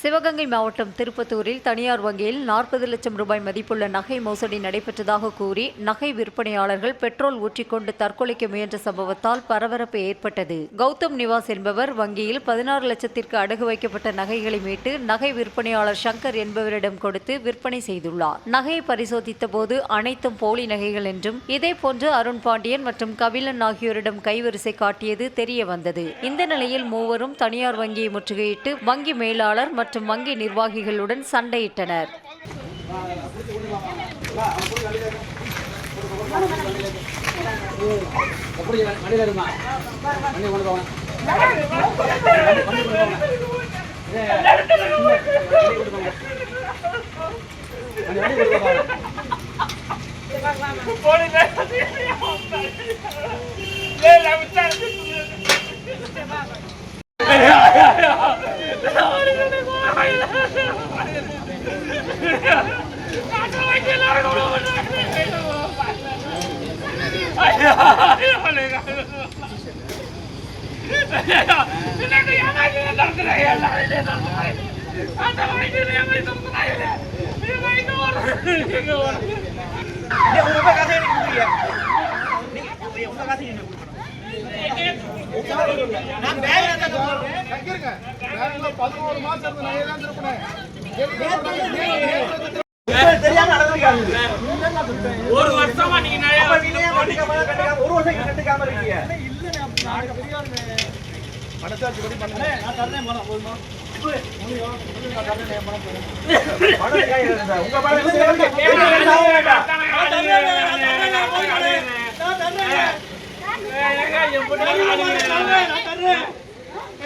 சிவகங்கை மாவட்டம் திருப்பத்தூரில் தனியார் வங்கியில் 40 லட்சம் ரூபாய் மதிப்புள்ள நகை மோசடி நடைபெற்றதாக கூறி நகை விற்பனையாளர்கள் பெட்ரோல் ஊற்றிக்கொண்டு தற்கொலைக்கு முயன்ற சம்பவத்தால் பரபரப்பு ஏற்பட்டது. கௌதம் நிவாஸ் என்பவர் வங்கியில் 16 லட்சத்திற்கு அடகு வைக்கப்பட்ட நகைகளை மீட்டு நகை விற்பனையாளர் சங்கர் என்பவரிடம் கொடுத்து விற்பனை செய்துள்ளார். நகையை பரிசோதித்த போது அனைத்தும் போலி நகைகள் என்றும், இதேபோன்று அருண் பாண்டியன் மற்றும் கபிலன் ஆகியோரிடம் கைவரிசை காட்டியது தெரிய வந்தது. இந்த நிலையில் மூவரும் தனியார் வங்கியை முற்றுகையிட்டு வங்கி மேலாளர் மற்றும் வங்கி நிர்வாகிகளுடன் சண்டையிட்டனர். ஒரு வருஷமா நீங்க ஒரு வருஷம் கண்டுக்காம இருக்கீங்க. மனசாட்சி படி பண்ணுங்க. நான் தரேன் மனம் போதுமா? நான் தரேன் மனம் போதும். பணம் கை இருந்தா உங்க பணம் வேண்டாம். நான் தரேன்.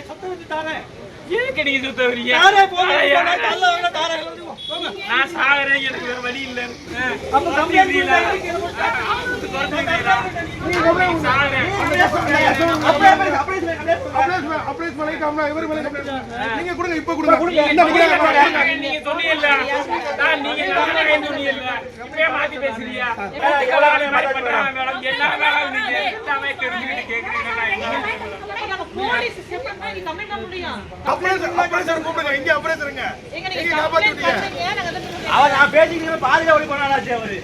சத்தம் வச்சு தரேன். ஏன் நீங்க சுத்த வரீங்க? நான் சாகறேன், எனக்கு வேற வழி இல்ல. நீங்க சொன்னீங்கல்ல, இப்படியே மாத்தி பேசுறியா? எல்லா வேலை நீங்க எல்லாமே தெரிஞ்சுக்கிட்டு கேக்குறீங்க. அவர் நான் பேசிக்கிறேன் பாதியில ஓடி போனாச்சு அவரு.